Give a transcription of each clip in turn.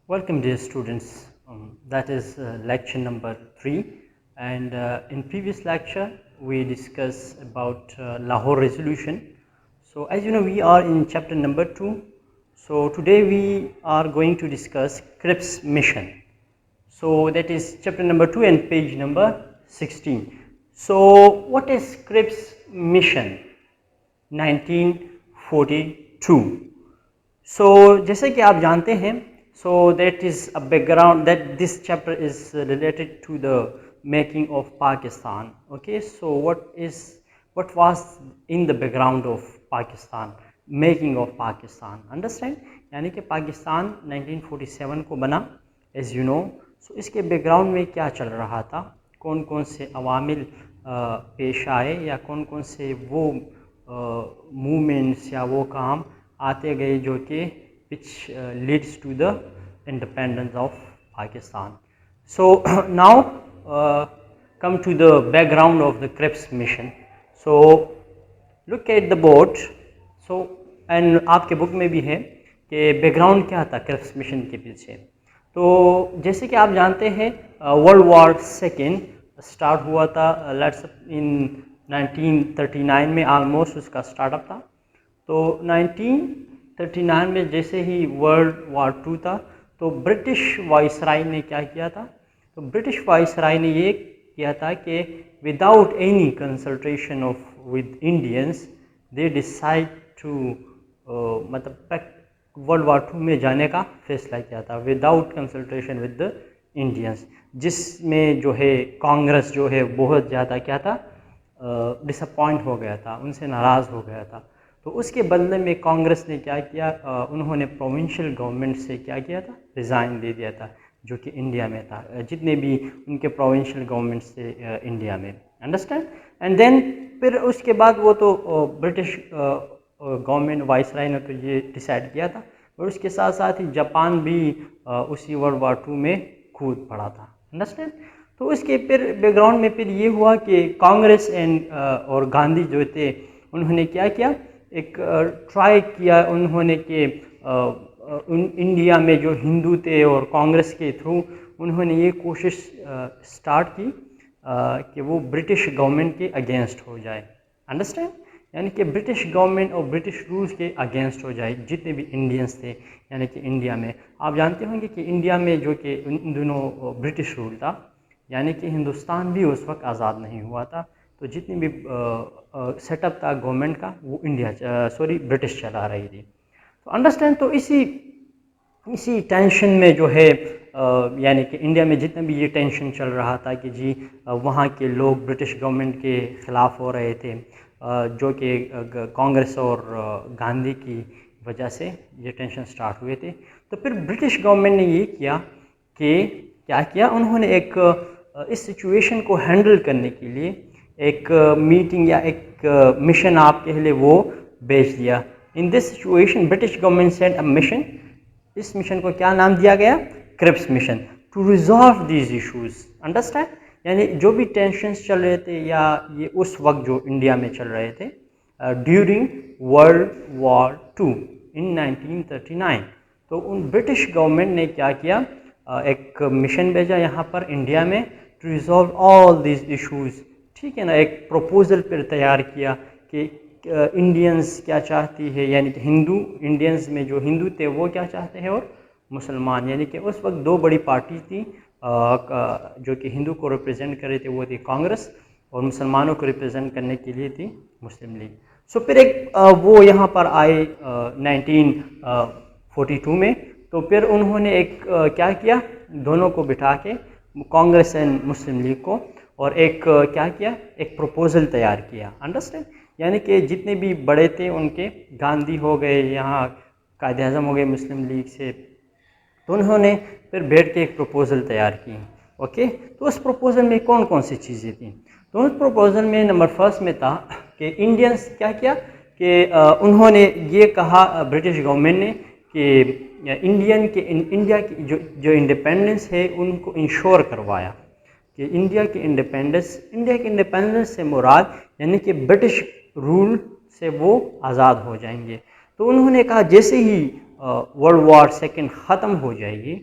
Welcome, dear students. That is lecture number 3, and in previous lecture we discussed about Lahore Resolution. So, as you know, we are in chapter number 2. So, today we are going to discuss Cripps mission. So, that is chapter number 2 and page number 16. So, what is Cripps mission 1942? सो जैसे कि आप जानते हैं, so that is a background that this chapter is related to the making of Pakistan. Okay, so what was in the background of Pakistan, making of Pakistan, understand. यानी कि पाकिस्तान 1947 को बना, as you know. सो इसके बैकग्राउंड में क्या चल रहा था, कौन कौन से अवामिल पेश आए, या कौन कौन से वो मूवमेंट्स या वो काम आते गए जो कि which leads to the independence of Pakistan. So now come to the background of the Cripps mission. So look at the board. So and आपके बुक में भी है कि बैकग्राउंड क्या था क्रिप्स मिशन के पीछे. तो जैसे कि आप जानते हैं, वर्ल्ड वॉर सेकेंड स्टार्ट हुआ था लेट्स इन 1939 में, ऑलमोस्ट उसका स्टार्टअप था. तो 1939 में जैसे ही वर्ल्ड वॉर 2 था, तो ब्रिटिश वाइसराय ने क्या किया था, तो ब्रिटिश वाइसराय ने ये किया था कि without any consultation of with Indians they decide to मतलब वर्ल्ड वॉर 2 में जाने का फैसला किया था without consultation with the Indians, जिसमें जो है कांग्रेस जो है बहुत ज़्यादा क्या था, डिसअपॉइंट हो गया था, उनसे नाराज़ हो गया था. तो उसके बदले में कांग्रेस ने क्या किया, उन्होंने प्रोविंशियल गवर्नमेंट से क्या किया था, रिज़ाइन दे दिया था, जो कि इंडिया में था, जितने भी उनके प्रोविंशियल गवर्नमेंट्स थे इंडिया में, अंडरस्टैंड. एंड देन फिर उसके बाद वो तो ब्रिटिश गवर्नमेंट वाइसराय ने तो ये डिसाइड किया था, और उसके साथ साथ ही जापान भी उसी वर्ल्ड वॉर 2 में कूद पड़ा था, अंडरस्टैंड. तो उसके फिर बैकग्राउंड में फिर ये हुआ कि कांग्रेस एंड और गांधी जो थे, उन्होंने क्या किया, एक ट्राई किया उन्होंने कि इंडिया में जो हिंदू थे और कांग्रेस के थ्रू उन्होंने ये कोशिश स्टार्ट की कि वो ब्रिटिश गवर्नमेंट के अगेंस्ट हो जाए, अंडरस्टैंड. यानी कि ब्रिटिश गवर्नमेंट और ब्रिटिश रूल्स के अगेंस्ट हो जाए जितने भी इंडियंस थे. यानी कि इंडिया में आप जानते होंगे कि इंडिया में जो कि इन दोनों ब्रिटिश रूल था, यानी कि हिंदुस्तान भी उस वक्त आज़ाद नहीं हुआ था. तो जितनी भी सेटअप था गवर्नमेंट का, वो ब्रिटिश चला रही थी. तो अंडरस्टैंड. तो इसी टेंशन में जो है यानी कि इंडिया में जितना भी ये टेंशन चल रहा था कि जी वहाँ के लोग ब्रिटिश गवर्नमेंट के ख़िलाफ़ हो रहे थे, जो कि कांग्रेस और गांधी की वजह से ये टेंशन स्टार्ट हुए थे. तो फिर ब्रिटिश गवर्नमेंट ने ये किया कि क्या किया, उन्होंने एक इस सिचुएशन को हैंडल करने के लिए एक मीटिंग या एक मिशन आपके लिए वो भेज दिया. In this situation British government send a mission. इस मिशन को क्या नाम दिया गया, Cripps mission, to resolve these issues, understand. यानी जो भी टेंशन्स चल रहे थे या ये उस वक्त जो इंडिया में चल रहे थे ड्यूरिंग वर्ल्ड वॉर 2 इन 1939, तो उन ब्रिटिश गवर्नमेंट ने क्या किया, एक मिशन भेजा यहाँ पर इंडिया में to resolve all these issues. ठीक है ना. एक प्रपोजल पर तैयार किया कि इंडियंस क्या चाहती है, यानी कि हिंदू इंडियंस में जो हिंदू थे वो क्या चाहते हैं, और मुसलमान, यानी कि उस वक्त दो बड़ी पार्टी थी जो कि हिंदू को रिप्रेजेंट कर रहे थे, वो थी कांग्रेस, और मुसलमानों को रिप्रेजेंट करने के लिए थी मुस्लिम लीग. सो फिर एक वो यहाँ पर आए 1942 में. तो फिर उन्होंने एक क्या किया, दोनों को बिठा के, कांग्रेस एंड मुस्लिम लीग को, और एक क्या किया, एक प्रपोजल तैयार किया, अंडरस्टैंड. यानी कि जितने भी बड़े थे उनके, गांधी हो गए, यहाँ कायदे आज़म हो गए मुस्लिम लीग से, तो उन्होंने फिर बैठ के एक प्रपोज़ल तैयार की. ओके. तो उस प्रपोज़ल में कौन कौन सी चीज़ें थी, तो उस प्रपोज़ल में नंबर फर्स्ट में था कि इंडियंस क्या किया कि उन्होंने ये कहा ब्रिटिश गवर्नमेंट ने कि इंडिया की जो इंडिपेंडेंस है उनको इंश्योर करवाया कि इंडिया के इंडिपेंडेंस से मुराद यानी कि ब्रिटिश रूल से वो आज़ाद हो जाएंगे. तो उन्होंने कहा जैसे ही वर्ल्ड वॉर सेकेंड ख़त्म हो जाएगी,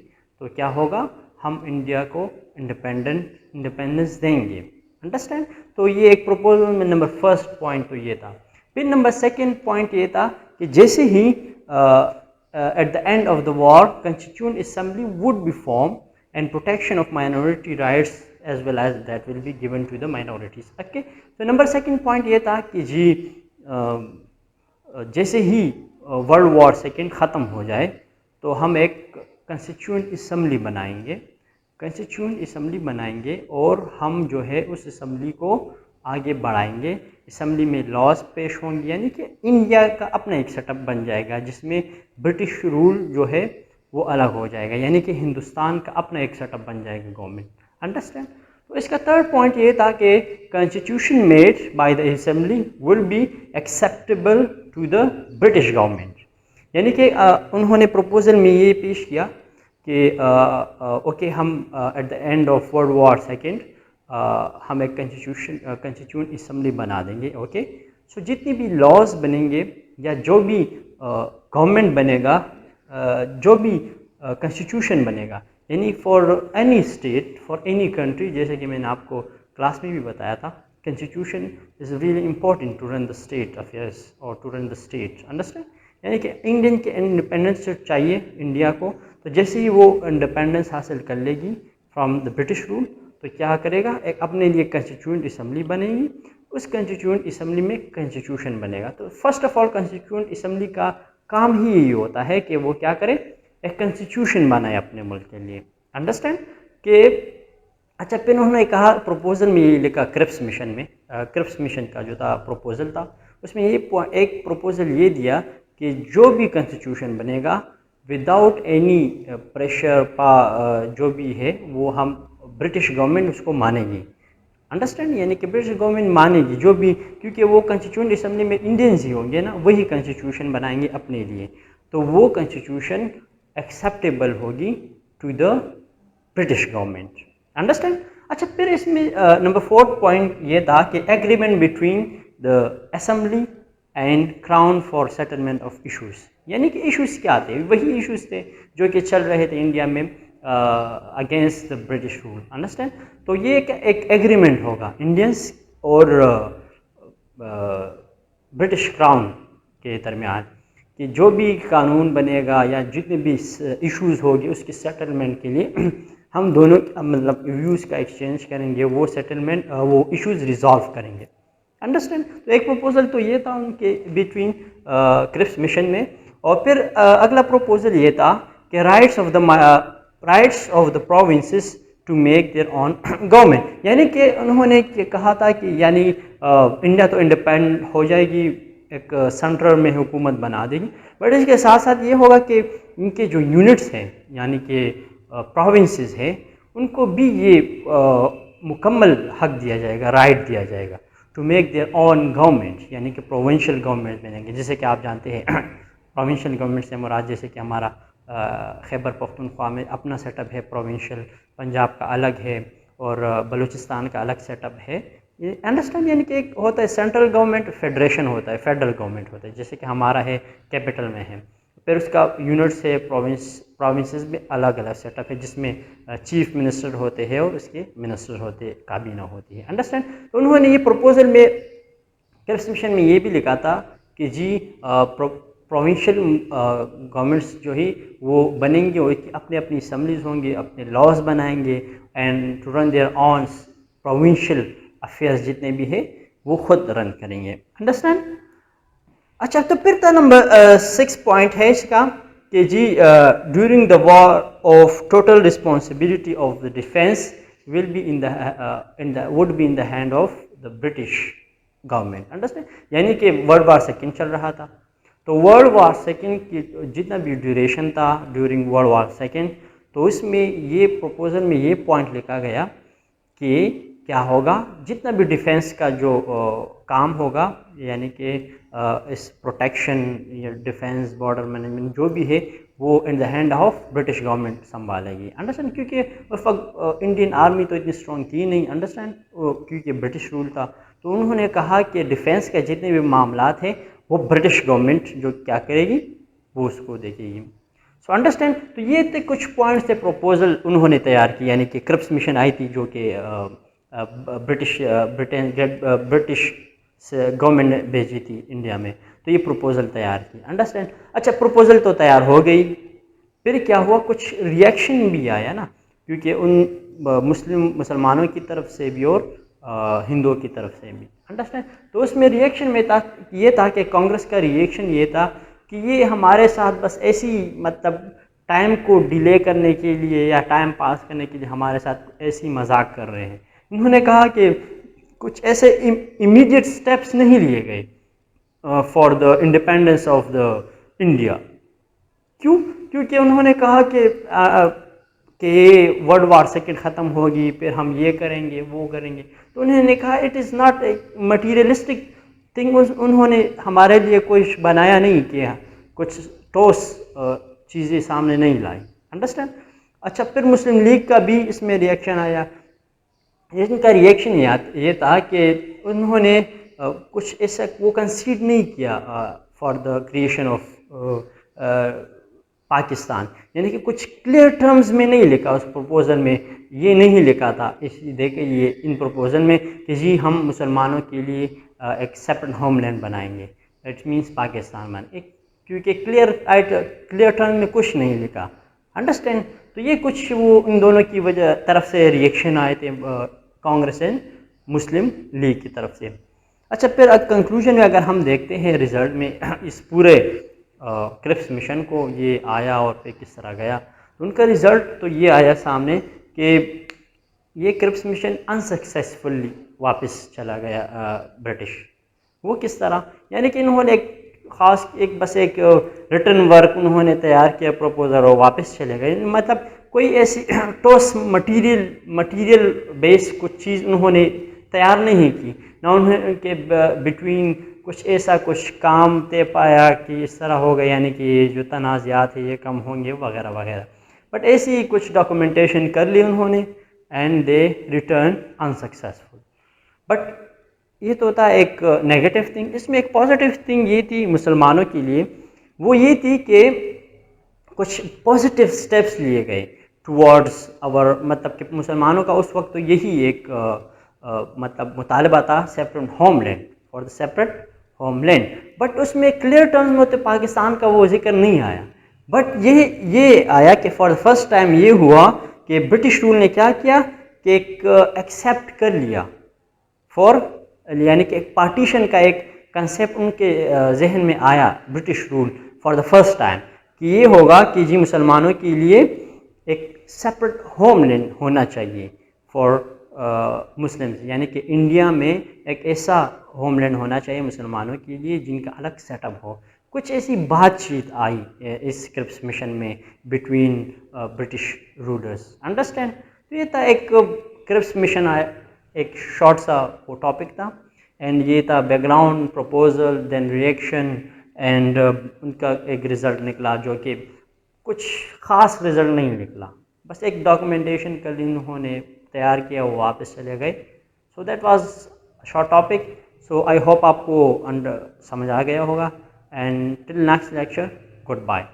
तो क्या होगा, हम इंडिया को इंडिपेंडेंस देंगे। अंडरस्टैंड। तो ये एक प्रपोजल में नंबर फर्स्ट पॉइंट तो ये था। फिर नंबर सेकंड पॉइंट ये था कि जैसे ही at the end of the war, Constituent Assembly would be formed and protection of minority rights as well as that will be given to the minorities. Okay, तो number second point ये था कि जी जैसे ही world war second ख़त्म हो जाए तो हम एक कंस्टिट्यूएंट असम्बली बनाएंगे, कंस्टिट्यूएंट असम्बली बनाएंगे और हम जो है उस असम्बली को आगे बढ़ाएंगे। असम्बली में लॉज पेश होंगे, यानी कि इंडिया का अपना एक सेटअप बन जाएगा जिसमें ब्रिटिश रूल जो है वो अलग हो जाएगा, यानी कि हिंदुस्तान का अपना एक सेटअप बन जाएगा गवर्नमेंट। अंडरस्टैंड। तो इसका थर्ड पॉइंट ये था कि constitution made by the assembly will be acceptable to the British government, यानी कि उन्होंने प्रपोजल में ये पेश किया कि ओके हम at the end of world war second हम एक कॉन्स्टिट्यूएंट असम्बली बना देंगे। ओके, सो जितनी भी लॉज बनेंगे या जो भी गवर्नमेंट बनेगा, जो भी कॉन्स्टिट्यूशन बनेगा, यानी for any state, for any country, जैसे कि मैंने आपको क्लास में भी बताया था, constitution is really important to run the state affairs और to run the state. Understand. यानी कि इंडियन के इंडिपेंडेंस चाहिए इंडिया को, तो जैसे ही वो इंडिपेंडेंस हासिल कर लेगी फ्रॉम द ब्रिटिश रूल, तो क्या करेगा, एक अपने लिए कंस्टिट्यूएंट असम्बली बनेगी, उस कंस्टिट्यूएंट असम्बली में कॉन्स्टिट्यूशन बनेगा। तो first of all constituent assembly का काम ही यही होता है कि वो क्या करे, एक कॉन्स्टिट्यूशन बनाए अपने मुल्क के लिए। अंडरस्टैंड। कि अच्छा, फिर उन्होंने कहा प्रपोजल में ये लिखा क्रिप्स मिशन में, क्रिप्स मिशन का जो था प्रपोजल था, उसमें ये एक प्रपोजल ये दिया कि जो भी कॉन्स्टिट्यूशन बनेगा विदाउट एनी प्रेशर जो भी है वो हम ब्रिटिश गवर्नमेंट उसको मानेगी। अंडरस्टैंड। यानी कि ब्रिटिश गवर्नमेंट मानेगी जो भी, क्योंकि वो कॉन्स्टिट्यूएंट असम्बली में इंडियंस ही होंगे ना, वही कॉन्स्टिट्यूशन बनाएंगे अपने लिए, तो वो कॉन्स्टिट्यूशन एक्सेप्टेबल होगी to the British government. Understand. अच्छा, फिर इसमें नंबर फोर्थ पॉइंट ये था कि agreement between the assembly and crown for settlement of issues, यानी कि इशूज़ क्या थे, वही इशूज़ थे जो कि चल रहे थे इंडिया में against the British rule. Understand. तो ये एक एग्रीमेंट होगा इंडियंस और ब्रिटिश क्राउन के दरमियान कि जो भी कानून बनेगा या जितने भी इश्यूज़ होगी उसके सेटलमेंट के लिए हम दोनों मतलब व्यूज़ का एक्सचेंज करेंगे, वो सेटलमेंट वो इश्यूज़ रिजॉल्व करेंगे। अंडरस्टैंड। तो एक प्रपोजल तो ये था उनके बिटवीन क्रिप्स मिशन में। और फिर अगला प्रपोजल ये था कि rights of the provinces to make their own government, यानी कि उन्होंने कहा था कि यानी इंडिया तो इंडिपेंडेंट हो जाएगी, एक सेंट्रल में हुकूमत बना देगी, बट इसके साथ साथ ये होगा कि इनके जो यूनिट्स हैं यानी कि प्रोविंसेस हैं उनको भी ये मुकम्मल हक दिया जाएगा, राइट दिया जाएगा to make their own government, यानी कि प्रोविंशियल गवर्नमेंट बनेंगे। जैसे कि आप जानते हैं प्रोविंशियल गवर्नमेंट से मुराद जैसे कि हमारा खैबर पख्तूनख्वा में अपना सेटअप है प्रोविंशियल, पंजाब का अलग है और बलूचिस्तान का अलग सेटअप है। ये अंडरस्टैंड। यानी कि एक होता है सेंट्रल गवर्नमेंट, फेडरेशन होता है, फेडरल गवर्नमेंट होता है, जैसे कि हमारा है कैपिटल में है, फिर उसका यूनिट्स है, प्रोविंसेस में अलग अलग सेटअप है जिसमें चीफ मिनिस्टर होते हैं और उसके मिनिस्टर होते हैं, काबीना होती है। अंडरस्टैंड। तो उन्होंने ये प्रपोजल में क्रिप्स मिशन में ये भी लिखा था कि जी प्रोविंशियल गवर्नमेंट्स जो ही वो बनेंगे और अपने अपनी असम्बलीज होंगी, अपने लॉज बनाएंगे and to run their own provincial affairs जितने भी है वो खुद रन करेंगे। अंडरस्टैंड। अच्छा, तो फिर था नंबर 6 पॉइंट है इसका कि जी during the war of total responsibility of the defence will be would be in the hand of the British government. Understand. यानी कि वर्ल्ड वार सेकेंड चल रहा था, तो वर्ल्ड वार सेकेंड की जितना भी ड्यूरेशन था ड्यूरिंग वर्ल्ड वार सेकेंड, तो इसमें ये प्रपोजल में ये पॉइंट लिखा गया कि क्या होगा, जितना भी डिफेंस का जो काम होगा यानी कि इस प्रोटेक्शन या डिफेंस बॉर्डर मैनेजमेंट जो भी है वो in the hand of British government संभालेगी। अंडरस्टैंड। क्योंकि उस वक्त इंडियन आर्मी तो इतनी स्ट्रॉन्ग थी नहीं। अंडरस्टैंड। क्योंकि ब्रिटिश रूल था, तो उन्होंने कहा कि डिफेंस के जितने भी मामलात हैं वो ब्रिटिश गवर्नमेंट जो क्या करेगी वो उसको देखेगी। So understand. तो ये थे कुछ पॉइंट्स थे, प्रपोजल उन्होंने तैयार की, यानी कि क्रिप्स मिशन आई थी जो कि ब्रिटिश गवर्नमेंट ने भेजी थी इंडिया में। तो ये प्रपोजल तैयार की, अंडरस्टैंड। अच्छा, प्रपोजल तो तैयार हो गई, फिर क्या हुआ, कुछ रिएक्शन भी आया ना, क्योंकि उन मुसलमानों की तरफ से भी और हिंदुओं की तरफ से भी, अंडरस्टैंड। तो उसमें रिएक्शन में था, ये था कि कांग्रेस का रिएक्शन ये था कि ये हमारे साथ बस ऐसी, मतलब टाइम को डिले करने के लिए या टाइम पास करने के लिए हमारे साथ ऐसी मजाक कर रहे हैं। इन्होंने कहा कि कुछ ऐसे इमीडिएट स्टेप्स नहीं लिए गए for the independence of the India. क्यों? क्योंकि उन्होंने कहा कि वर्ल्ड वार सेकेंड ख़त्म होगी, फिर हम ये करेंगे वो करेंगे। तो उन्होंने कहा it is not a materialistic thing. उन्होंने हमारे लिए कुछ बनाया नहीं किया, कुछ ठोस चीज़ें सामने नहीं लाई, अंडरस्टैंड। अच्छा, फिर मुस्लिम लीग का भी इसमें रिएक्शन आया। इनका रिएक्शन ये था कि उन्होंने कुछ ऐसा वो कंसीड नहीं किया for the creation of Pakistan, यानी कि कुछ क्लियर टर्म्स में नहीं लिखा उस प्रपोज़ल में, ये नहीं लिखा था इस देखे ये इन प्रपोज़ल में कि जी हम मुसलमानों के लिए एक सेपरेट होमलैंड बनाएंगे, इट मीन्स पाकिस्तान बन एक, क्योंकि क्लियर टर्म में कुछ नहीं लिखा, अंडरस्टैंड। तो ये कुछ वो इन दोनों की वजह तरफ से रिएक्शन आए थे, कांग्रेस एंड मुस्लिम लीग की तरफ से। अच्छा, फिर कंक्लूजन में अगर हम देखते हैं रिज़ल्ट में इस पूरे क्रिप्स मिशन को, ये आया और फिर किस तरह गया, तो उनका रिज़ल्ट तो ये आया सामने कि ये क्रिप्स मिशन अनसक्सेसफुली वापस चला गया ब्रिटिश। वो किस तरह, यानी कि इन्होंने एक ख़ास बस एक रिटर्न वर्क उन्होंने तैयार किया प्रपोजल और वापस चले गए, मतलब कोई ऐसी ठोस मटीरियल बेस कुछ चीज़ उन्होंने तैयार नहीं की ना, उनके बिटवीन कुछ ऐसा कुछ काम तय पाया कि इस तरह होगा, यानी कि ये जो तनाज़ात है ये कम होंगे वगैरह वगैरह, बट ऐसी कुछ डॉक्यूमेंटेशन कर ली उन्होंने and they return unsuccessful. But ये तो था एक नेगेटिव थिंग। इसमें एक पॉजिटिव थिंग ये थी मुसलमानों के लिए, वो ये थी कि कुछ पॉजिटिव स्टेप्स लिए गए टुवर्ड्स आवर, मतलब कि मुसलमानों का उस वक्त तो यही एक मतलब मुतालबा था, separate homeland, for the separate homeland. But उसमें क्लियर टर्म्स में तो पाकिस्तान का वो जिक्र नहीं आया, बट ये आया कि फॉर द फर्स्ट टाइम ये हुआ कि ब्रिटिश रूल ने क्या किया कि एक एक्सेप्ट कर लिया फॉर, यानी कि एक पार्टीशन का एक कंसेप्ट उनके जहन में आया, British rule for the first time, कि ये होगा कि जी मुसलमानों के लिए एक सेपरेट होमलैंड होना चाहिए फॉर मुस्लिम्स, यानी कि इंडिया में एक ऐसा होमलैंड होना चाहिए मुसलमानों के लिए जिनका अलग सेटअप हो। कुछ ऐसी बातचीत आई इस क्रिप्स मिशन में बिटवीन ब्रिटिश रूलर्स, अंडरस्टैंड। तो ये था एक क्रिप्स मिशन आया, एक शॉर्ट सा वो टॉपिक था, एंड ये था background, proposal, then reaction, and उनका एक रिज़ल्ट निकला जो कि कुछ ख़ास रिज़ल्ट नहीं निकला, बस एक डॉक्यूमेंटेशन कल इन्होंने तैयार किया, वो वापस चले गए। So that was short topic. So I hope आपको समझ आ गया होगा, and till next lecture, good bye.